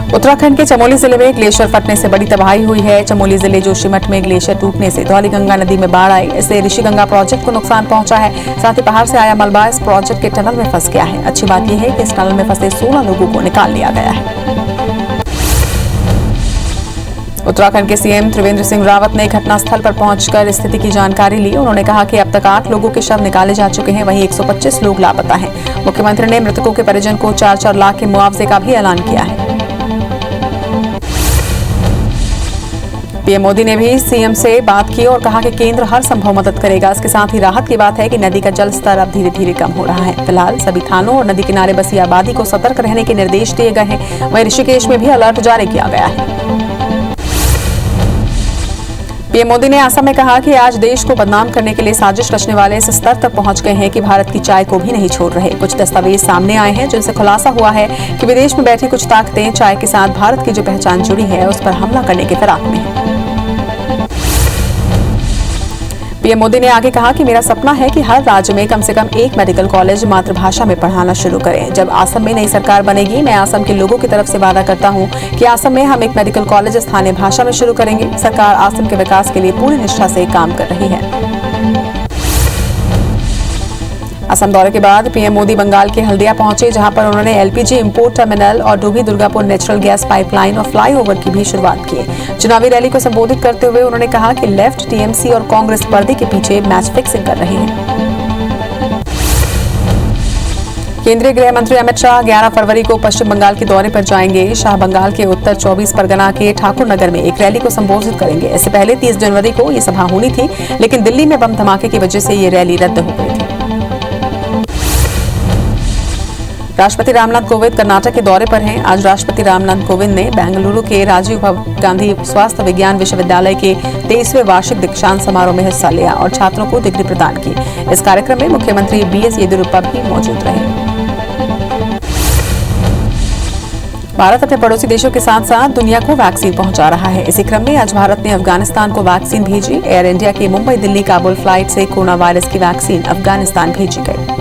उत्तराखंड के चमोली जिले में ग्लेशियर फटने से बड़ी तबाही हुई है। चमोली जिले जोशीमठ में ग्लेशियर टूटने से धौलीगंगा नदी में बाढ़ आई। इससे ऋषिगंगा प्रोजेक्ट को नुकसान पहुंचा है। साथ ही पहाड़ से आया मलबा इस प्रोजेक्ट के टनल में फंस गया है। अच्छी बात यह है कि इस टनल में फंसे 16 लोगों को निकाल लिया गया है। उत्तराखंड के सीएम त्रिवेंद्र सिंह रावत ने घटनास्थल पर पहुंचकर स्थिति की जानकारी ली। उन्होंने कहा कि अब तक 8 लोगों के शव निकाले जा चुके हैं, वहीं 125 लोग लापता हैं। मुख्यमंत्री ने मृतकों के परिजन को 4-4 लाख के मुआवजे का भी ऐलान किया है। पीएम मोदी ने भी सीएम से बात की और कहा कि केंद्र हर संभव मदद करेगा। इसके साथ ही राहत की बात है कि नदी का जल स्तर अब धीरे धीरे कम हो रहा है। फिलहाल सभी थानों और नदी किनारे बसी आबादी को सतर्क रहने के निर्देश दिए गए हैं। वहीं ऋषिकेश में भी अलर्ट जारी किया गया है। पीएम मोदी ने असम में कहा कि आज देश को बदनाम करने के लिए साजिश रचने वाले इस स्तर तक पहुंच गए हैं कि भारत की चाय को भी नहीं छोड़ रहे। कुछ दस्तावेज सामने आए हैं जिनसे खुलासा हुआ है कि विदेश में बैठी कुछ ताकतें चाय के साथ भारत की जो पहचान जुड़ी है उस पर हमला करने के फिराक में है। पीएम मोदी ने आगे कहा कि मेरा सपना है कि हर राज्य में कम से कम एक मेडिकल कॉलेज मातृभाषा में पढ़ाना शुरू करें। जब असम में नई सरकार बनेगी, मैं असम के लोगों की तरफ से वादा करता हूं कि असम में हम एक मेडिकल कॉलेज स्थानीय भाषा में शुरू करेंगे। सरकार असम के विकास के लिए पूरी निष्ठा से काम कर रही है। असम दौरे के बाद पीएम मोदी बंगाल के हल्दिया पहुंचे, जहां पर उन्होंने एलपीजी इंपोर्ट टर्मिनल और डूबी दुर्गापुर नेचुरल गैस पाइपलाइन और फ्लाईओवर की भी शुरुआत की। चुनावी रैली को संबोधित करते हुए उन्होंने कहा कि लेफ्ट, टीएमसी और कांग्रेस पर्दे के पीछे मैच फिक्सिंग कर रहे हैं। केंद्रीय गृह मंत्री अमित शाह 11 फरवरी को पश्चिम बंगाल के दौरे पर जाएंगे। शाह बंगाल के उत्तर 24 परगना के ठाकुरनगर में एक रैली को संबोधित करेंगे। इससे पहले 30 जनवरी को ये सभा होनी थी, लेकिन दिल्ली में बम धमाके की वजह से ये रैली रद्द हो गई थी। राष्ट्रपति रामनाथ कोविंद कर्नाटक के दौरे पर हैं। आज राष्ट्रपति रामनाथ कोविंद ने बेंगलुरु के राजीव गांधी स्वास्थ्य विज्ञान विश्वविद्यालय के 23वें वार्षिक दीक्षांत समारोह में हिस्सा लिया और छात्रों को डिग्री प्रदान की। इस कार्यक्रम में मुख्यमंत्री बीएस येदियुरप्पा भी मौजूद रहे। भारत अपने पड़ोसी देशों के साथ साथ दुनिया को वैक्सीन पहुंचा रहा है। इसी क्रम में आज भारत ने अफगानिस्तान को वैक्सीन भेजी। एयर इंडिया की मुंबई दिल्ली काबुल फ्लाइट से कोरोना वायरस की वैक्सीन अफगानिस्तान भेजी गई।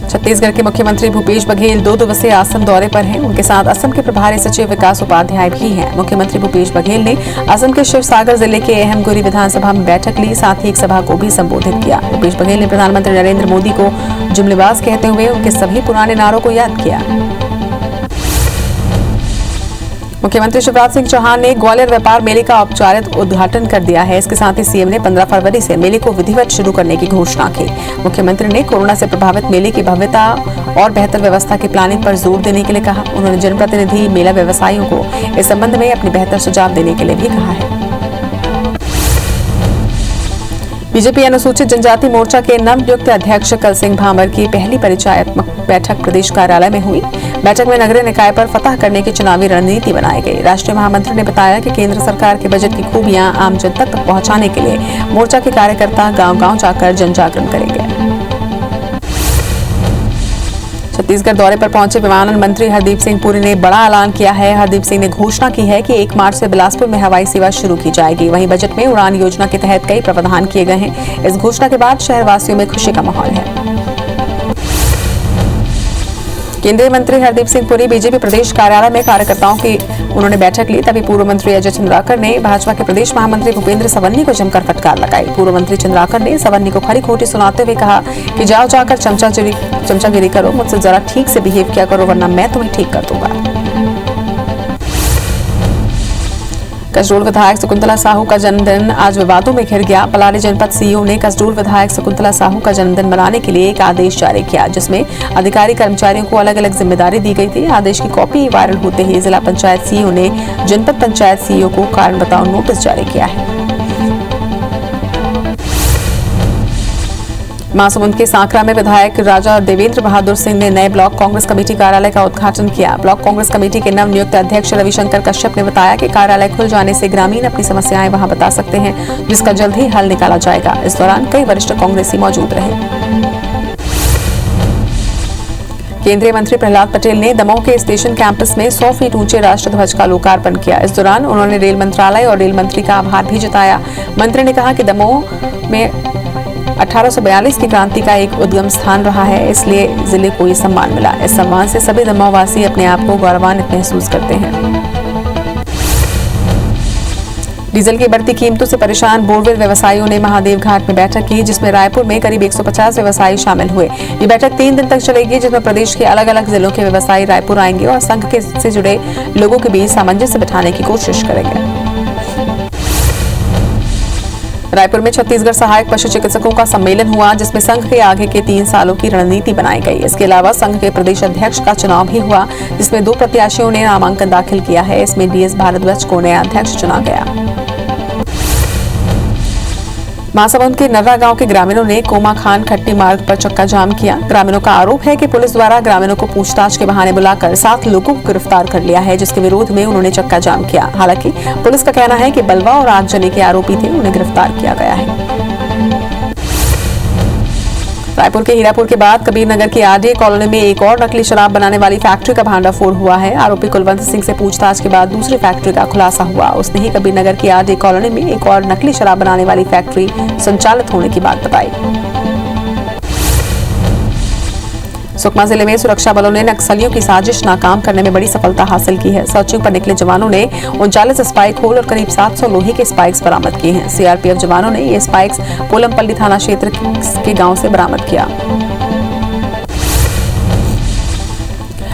छत्तीसगढ़ के मुख्यमंत्री भूपेश बघेल 2 दिवसीय असम दौरे पर हैं। उनके साथ असम के प्रभारी सचिव विकास उपाध्याय भी हैं। मुख्यमंत्री भूपेश बघेल ने असम के शिवसागर जिले के अहमगुरी विधानसभा में बैठक ली, साथ ही एक सभा को भी संबोधित किया। भूपेश बघेल ने प्रधानमंत्री नरेंद्र मोदी को जुमलेबाज कहते हुए उनके सभी पुराने नारों को याद किया। मुख्यमंत्री शिवराज सिंह चौहान ने ग्वालियर व्यापार मेले का औपचारिक उद्घाटन कर दिया है। इसके साथ ही सीएम ने 15 फरवरी से मेले को विधिवत शुरू करने की घोषणा की। मुख्यमंत्री ने कोरोना से प्रभावित मेले की भव्यता और बेहतर व्यवस्था की प्लानिंग पर जोर देने के लिए कहा। उन्होंने जनप्रतिनिधि मेला व्यवसायियों को इस संबंध में अपने बेहतर सुझाव देने के लिए भी कहा है। बीजेपी अनुसूचित जनजाति मोर्चा के नवनियुक्त अध्यक्ष कल सिंह भामर की पहली परिचयात्मक बैठक प्रदेश कार्यालय में हुई। बैठक में नगरीय निकाय पर फतह करने की चुनावी रणनीति बनाई गई। राष्ट्रीय महामंत्री ने बताया कि केंद्र सरकार के बजट की खूबियां आम जनता तक पहुंचाने के लिए मोर्चा के कार्यकर्ता गांव-गांव जाकर जन जागरण करेंगे। छत्तीसगढ़ दौरे पर पहुंचे विमानन मंत्री हरदीप सिंह पुरी ने बड़ा ऐलान किया है। हरदीप सिंह ने घोषणा की है कि 1 मार्च से बिलासपुर में हवाई सेवा शुरू की जाएगी। वहीं बजट में उड़ान योजना के तहत कई प्रावधान किए गए हैं। इस घोषणा के बाद शहरवासियों में खुशी का माहौल है। केंद्रीय मंत्री हरदीप सिंह पुरी बीजेपी प्रदेश कार्यालय में कार्यकर्ताओं की उन्होंने बैठक ली। तभी पूर्व मंत्री अजय चंद्राकर ने भाजपा के प्रदेश महामंत्री भूपेंद्र सवन्नी को जमकर फटकार लगाई। पूर्व मंत्री चंद्राकर ने सवन्नी को खरी खोटी सुनाते हुए कहा कि जाओ जाकर चमचागिरी करो, मुझसे जरा ठीक से बिहेव किया करो, वरना मैं तुम्हें ठीक कर दूंगा। कसडोल विधायक शकुंतला साहू का जन्मदिन आज विवादों में घिर गया। पलारी जनपद सीईओ ने कसडोल विधायक शकुंतला साहू का जन्मदिन मनाने के लिए एक आदेश जारी किया, जिसमें अधिकारी कर्मचारियों को अलग अलग जिम्मेदारी दी गई थी। आदेश की कॉपी वायरल होते ही जिला पंचायत सीईओ ने जनपद पंचायत सीईओ को कारण बताओ नोटिस जारी किया है। महासमुंद के सांकरा में विधायक राजा देवेंद्र बहादुर सिंह ने नए ब्लॉक कांग्रेस कमेटी कार्यालय का उद्घाटन किया। ब्लॉक कांग्रेस कमेटी के नवनियुक्त अध्यक्ष रविशंकर कश्यप ने बताया कि कार्यालय खुल जाने से ग्रामीण अपनी समस्याएं वहां बता सकते हैं, जिसका जल्द ही हल निकाला जाएगा। इस दौरान कई वरिष्ठ कांग्रेसी मौजूद रहे। केंद्रीय मंत्री प्रहलाद पटेल ने दमोह के स्टेशन कैंपस में 100 फीट ऊंचे राष्ट्रध्वज का लोकार्पण किया। इस दौरान उन्होंने रेल मंत्रालय और रेल मंत्री का आभार भी जताया। मंत्री ने कहा कि दमोह में 1842 की क्रांति का एक उद्गम स्थान रहा है, इसलिए जिले को ये सम्मान मिला। इस सम्मान से सभी दमोह वासी अपने आप को गौरवान्वित महसूस करते हैं। डीजल की बढ़ती कीमतों से परेशान बोरवेल व्यवसायियों ने महादेव घाट में बैठक की, जिसमें रायपुर में करीब 150 व्यवसायी शामिल हुए। ये बैठक 3 दिन तक चलेगी, जिसमें प्रदेश के अलग अलग जिलों के व्यवसायी रायपुर आएंगे और संघ से जुड़े लोगों के बीच सामंजस्य बिठाने की कोशिश करेंगे। रायपुर में छत्तीसगढ़ सहायक पशु चिकित्सकों का सम्मेलन हुआ, जिसमें संघ के आगे के 3 सालों की रणनीति बनाई गई। इसके अलावा संघ के प्रदेश अध्यक्ष का चुनाव भी हुआ, जिसमें 2 प्रत्याशियों ने नामांकन दाखिल किया है। इसमें डीएस भारद्वाज को नया अध्यक्ष चुना गया। महासमुंद के नर्रा गांव के ग्रामीणों ने कोमा खान खट्टी मार्ग पर चक्का जाम किया। ग्रामीणों का आरोप है कि पुलिस द्वारा ग्रामीणों को पूछताछ के बहाने बुलाकर 7 लोगों को गिरफ्तार कर लिया है, जिसके विरोध में उन्होंने चक्का जाम किया। हालांकि पुलिस का कहना है कि बलवा और आगजनी के आरोपी थे, उन्हें गिरफ्तार किया गया है। रायपुर के हीरापुर के बाद कबीरनगर की आरडीए कॉलोनी में एक और नकली शराब बनाने वाली फैक्ट्री का भांडाफोड़ हुआ है। आरोपी कुलवंत सिंह से पूछताछ के बाद दूसरी फैक्ट्री का खुलासा हुआ। उसने ही कबीरनगर की आरडीए कॉलोनी में एक और नकली शराब बनाने वाली फैक्ट्री संचालित होने की बात बताई। सुकमा जिले में सुरक्षा बलों ने नक्सलियों की साजिश नाकाम करने में बड़ी सफलता हासिल की है। सर्चिंग पर निकले जवानों ने 39 स्पाइक होल और करीब 700 लोहे के स्पाइक्स बरामद किए हैं। सीआरपीएफ जवानों ने ये स्पाइक्स पोलमपल्ली थाना क्षेत्र के गांव से बरामद किया।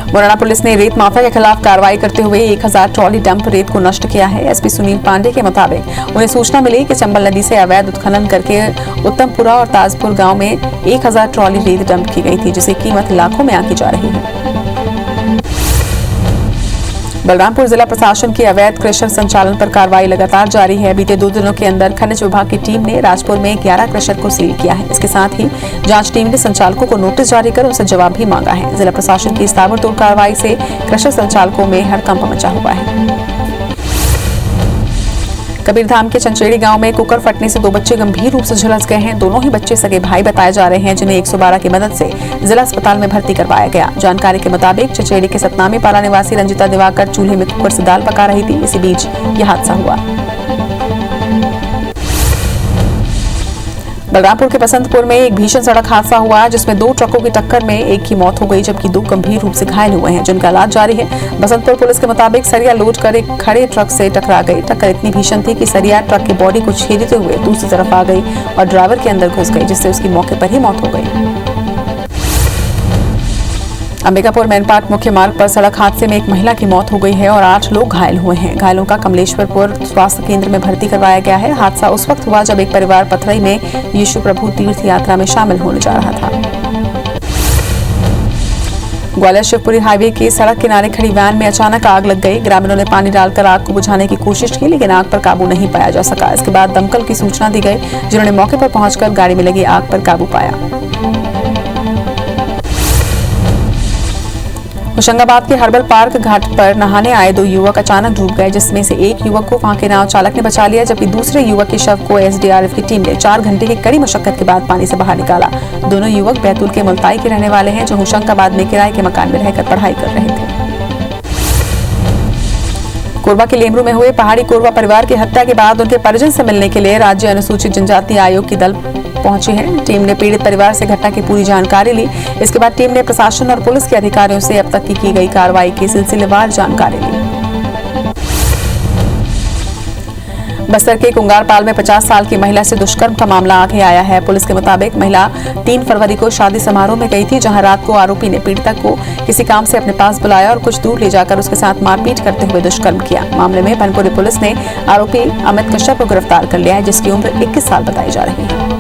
मुरैना पुलिस ने रेत माफिया के खिलाफ कार्रवाई करते हुए 1000 ट्रॉली डंप रेत को नष्ट किया है। एसपी सुनील पांडे के मुताबिक उन्हें सूचना मिली कि चंबल नदी से अवैध उत्खनन करके उत्तमपुरा और ताजपुर गांव में 1000 ट्रॉली रेत डंप की गई थी, जिसकी कीमत लाखों में आंकी जा रही है। बलरामपुर जिला प्रशासन की अवैध क्रशर संचालन पर कार्रवाई लगातार जारी है। बीते 2 दिनों के अंदर खनिज विभाग की टीम ने राजपुर में 11 क्रशर को सील किया है। इसके साथ ही जांच टीम ने संचालकों को नोटिस जारी कर उनसे जवाब भी मांगा है। जिला प्रशासन की इस ताबड़तोड़ कार्रवाई से क्रशर संचालकों में हड़कंप मचा हुआ है। कबीरधाम के चंचेड़ी गांव में कुकर फटने से 2 बच्चे गंभीर रूप से झुलस गए हैं। दोनों ही बच्चे सगे भाई बताए जा रहे हैं, जिन्हें 112 की मदद से जिला अस्पताल में भर्ती करवाया गया। जानकारी के मुताबिक चंचेड़ी के सतनामी पारा निवासी रंजिता दिवाकर चूल्हे में कुकर से दाल पका रही थी। इसी बीच यह हादसा हुआ। बलरामपुर के बसंतपुर में एक भीषण सड़क हादसा हुआ, जिसमें 2 ट्रकों की टक्कर में एक की मौत हो गई, जबकि 2 गंभीर रूप से घायल हुए हैं, जिनका इलाज जारी है। बसंतपुर पुलिस के मुताबिक सरिया लोड कर एक खड़े ट्रक से टकरा गई। टक्कर इतनी भीषण थी कि सरिया ट्रक की बॉडी को छेदते हुए दूसरी तरफ आ गई और ड्राइवर के अंदर घुस गई, जिससे उसकी मौके पर ही मौत हो गई। अंबिकापुर मैनपाट मुख्य मार्ग पर सड़क हादसे में एक महिला की मौत हो गई है और 8 लोग घायल हुए हैं। घायलों का कमलेश्वरपुर स्वास्थ्य केंद्र में भर्ती करवाया गया है। हादसा उस वक्त हुआ जब एक परिवार पथरई में यीशु प्रभु तीर्थ यात्रा में शामिल होने जा रहा था। ग्वालियर शिवपुरी हाईवे की सड़क किनारे खड़ी वैन में अचानक आग लग गई। ग्रामीणों ने पानी डालकर आग को बुझाने की कोशिश की, लेकिन आग पर काबू नहीं पाया जा सका। इसके बाद दमकल की सूचना दी गई, जिन्होंने मौके पर पहुंचकर गाड़ी में लगी आग पर काबू पाया। होशंगाबाद के हर्बल पार्क घाट पर नहाने आए 2 युवक अचानक डूब गए, जिसमें से एक युवक को वहां के नाव चालक ने बचा लिया, जबकि दूसरे युवक के शव को एसडीआरएफ की टीम ने 4 घंटे की कड़ी मशक्कत के बाद पानी से बाहर निकाला। दोनों युवक बैतूल के मुल्ताई के रहने वाले हैं, जो होशंगाबाद में किराए के मकान में रहकर पढ़ाई कर रहे थे। कोरबा के लेमरू में हुए पहाड़ी कोरबा परिवार की हत्या के बाद उनके परिजन से मिलने के लिए राज्य अनुसूचित जनजाति आयोग की दल पहुंची है। टीम ने पीड़ित परिवार से घटना की पूरी जानकारी ली। इसके बाद टीम ने प्रशासन और पुलिस के अधिकारियों से अब तक की गई कार्रवाई की सिलसिलेवार जानकारी ली। बस्तर के कुंगारपाल में 50 साल की महिला से दुष्कर्म का मामला आगे आया है। पुलिस के मुताबिक महिला 3 फरवरी को शादी समारोह में गई थी, जहां रात को आरोपी ने पीड़िता को किसी काम से अपने पास बुलाया और कुछ दूर ले जाकर उसके साथ मारपीट करते हुए दुष्कर्म किया। मामले में बनपुरी पुलिस ने आरोपी अमित कश्यप को गिरफ्तार कर लिया है, जिसकी उम्र 21 साल बताई जा रही है।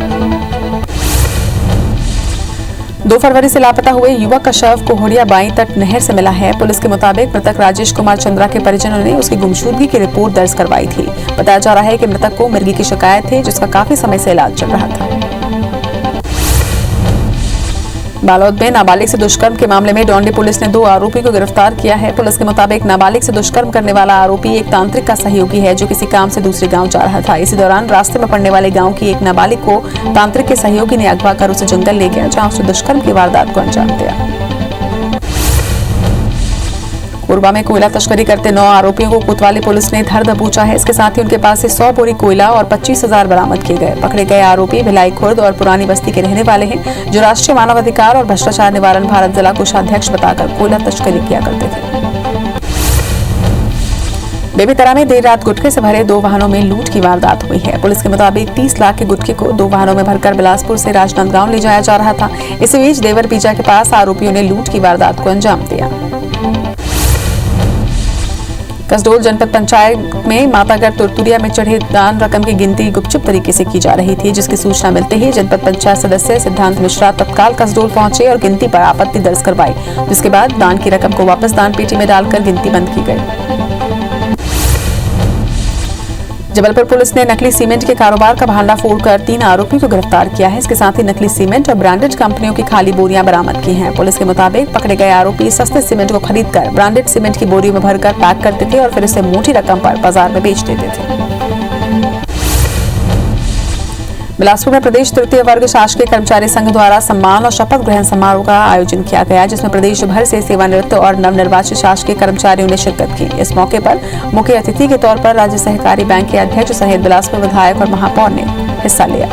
2 फरवरी से लापता हुए युवक का शव कोहड़िया बाई तट नहर से मिला है। पुलिस के मुताबिक मृतक राजेश कुमार चंद्रा के परिजनों ने उसकी गुमशुदगी की रिपोर्ट दर्ज करवाई थी। बताया जा रहा है कि मृतक को मिर्गी की शिकायत थी, जिसका काफी समय से इलाज चल रहा था। बालोद में नाबालिग से दुष्कर्म के मामले में डोंडी पुलिस ने 2 आरोपी को गिरफ्तार किया है। पुलिस के मुताबिक नाबालिग से दुष्कर्म करने वाला आरोपी एक तांत्रिक का सहयोगी है, जो किसी काम से दूसरे गांव जा रहा था। इसी दौरान रास्ते में पड़ने वाले गांव की एक नाबालिग को तांत्रिक के सहयोगी ने अगवा कर उसे जंगल ले गया, जहां उसने दुष्कर्म की वारदात को अंजाम दिया। कोरबा में कोयला तस्करी करते 9 आरोपियों को कोतवाली पुलिस ने धर दबोचा है। इसके साथ ही उनके पास से 100 बोरी कोयला और 25,000 बरामद किए गए। पकड़े गए आरोपी भिलाई खुर्द और पुरानी बस्ती के रहने वाले हैं, जो राष्ट्रीय मानवाधिकार और भ्रष्टाचार निवारण भारत जिला कोषाध्यक्ष बताकर कोयला तस्करी किया करते थे। बेबीतरा में देर रात गुटखे से भरे 2 वाहनों में लूट की वारदात हुई है। पुलिस के मुताबिक 30 लाख के गुटखे को 2 वाहनों में भरकर बिलासपुर से राजनांदगांव ले जाया जा रहा था। इसी बीच देवर पीजा के पास आरोपियों ने लूट की वारदात को अंजाम दिया। कसडोल जनपद पंचायत में मातागढ़ तुरतुरिया में चढ़े दान रकम की गिनती गुपचुप तरीके से की जा रही थी, जिसकी सूचना मिलते ही जनपद पंचायत सदस्य सिद्धांत मिश्रा तत्काल कसडोल पहुंचे और गिनती पर आपत्ति दर्ज करवाई, जिसके बाद दान की रकम को वापस दान पेटी में डालकर गिनती बंद की गई। जबलपुर पुलिस ने नकली सीमेंट के कारोबार का भांडा फोड़कर 3 आरोपियों को गिरफ्तार किया है। इसके साथ ही नकली सीमेंट और ब्रांडेड कंपनियों की खाली बोरियां बरामद की हैं। पुलिस के मुताबिक पकड़े गए आरोपी सस्ते सीमेंट को खरीदकर ब्रांडेड सीमेंट की बोरियों में भरकर पैक करते थे और फिर इसे मोटी रकम पर बाजार में बेच देते थे। बिलासपुर में प्रदेश तृतीय वर्ग शासकीय कर्मचारी संघ द्वारा सम्मान और शपथ ग्रहण समारोह का आयोजन किया गया, जिसमें प्रदेश भर से सेवानिवृत्त और नवनिर्वाचित शासकीय कर्मचारियों ने शिरकत की। इस मौके पर मुख्य अतिथि के तौर पर राज्य सहकारी बैंक के अध्यक्ष सहित बिलासपुर विधायक और महापौर ने हिस्सा लिया।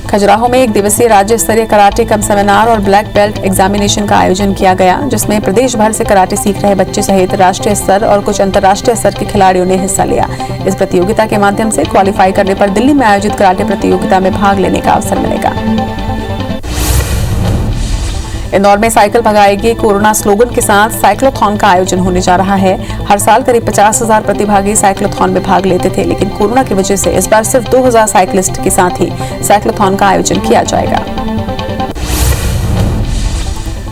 खजुराहो में 1 दिवसीय राज्य स्तरीय कराटे कम सेमिनार और ब्लैक बेल्ट एग्जामिनेशन का आयोजन किया गया, जिसमें प्रदेश भर से कराटे सीख रहे बच्चे सहित राष्ट्रीय स्तर और कुछ अंतर्राष्ट्रीय स्तर के खिलाड़ियों ने हिस्सा लिया। इस प्रतियोगिता के माध्यम से क्वालिफाई करने पर दिल्ली में आयोजित कराटे प्रतियोगिता में भाग लेने का अवसर मिलेगा। इंदौर में साइकिल भगाएगी कोरोना स्लोगन के साथ साइक्लोथॉन का आयोजन होने जा रहा है। हर साल करीब 50,000 प्रतिभागी साइक्लोथॉन में भाग लेते थे, लेकिन कोरोना की वजह से इस बार सिर्फ 2,000 साइकिलिस्ट के साथ ही साइक्लोथॉन का आयोजन किया जाएगा।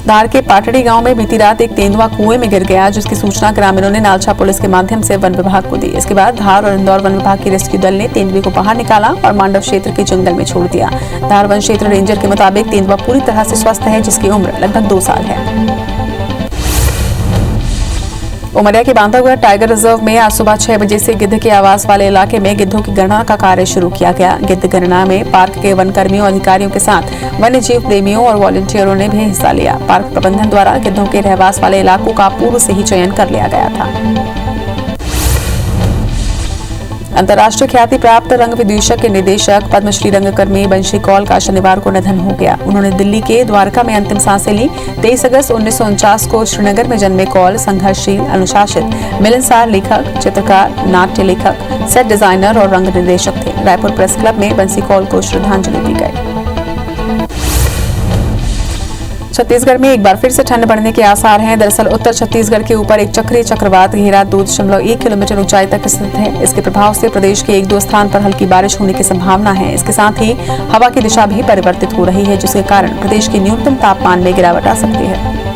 धार के पाटड़ी गांव में बीती रात एक तेंदुआ कुएं में गिर गया, जिसकी सूचना ग्रामीणों ने नालछा पुलिस के माध्यम से वन विभाग को दी। इसके बाद धार और इंदौर वन विभाग की रेस्क्यू दल ने तेंदुए को बाहर निकाला और मांडव क्षेत्र के जंगल में छोड़ दिया। धार वन क्षेत्र रेंजर के मुताबिक तेंदुआ पूरी तरह से स्वस्थ है, जिसकी उम्र लगभग 2 साल है। उमरिया के बांधवगढ़ टाइगर रिजर्व में आज सुबह 6 बजे से गिद्ध के आवास वाले इलाके में गिद्धों की गणना का कार्य शुरू किया गया। गिद्ध गणना में पार्क के वन कर्मियों, अधिकारियों के साथ वन्य जीव प्रेमियों और वॉलंटियरों ने भी हिस्सा लिया। पार्क प्रबंधन द्वारा गिद्धों के रहवास वाले इलाकों का पूर्व से ही चयन कर लिया गया था। अंतर्राष्ट्रीय ख्याति प्राप्त रंग विदूषक के निदेशक पद्मश्री रंगकर्मी बंशी कौल का शनिवार को निधन हो गया। उन्होंने दिल्ली के द्वारका में अंतिम सांसें ली। 23 अगस्त 1949 को श्रीनगर में जन्मे कौल संघर्षशील, अनुशासित, मिलनसार लेखक, चित्रकार, नाट्य लेखक, सेट डिजाइनर और रंग निर्देशक थे। रायपुर प्रेस क्लब में बंशी कौल को श्रद्धांजलि दी गई। छत्तीसगढ़ में एक बार फिर से ठंड बढ़ने के आसार हैं। दरअसल उत्तर छत्तीसगढ़ के ऊपर एक चक्रीय चक्रवात घेरा 2.1 किलोमीटर ऊंचाई तक स्थित है। इसके प्रभाव से प्रदेश के 1-2 स्थान पर हल्की बारिश होने की संभावना है। इसके साथ ही हवा की दिशा भी परिवर्तित हो रही है, जिसके कारण प्रदेश के न्यूनतम तापमान में गिरावट आ सकती है।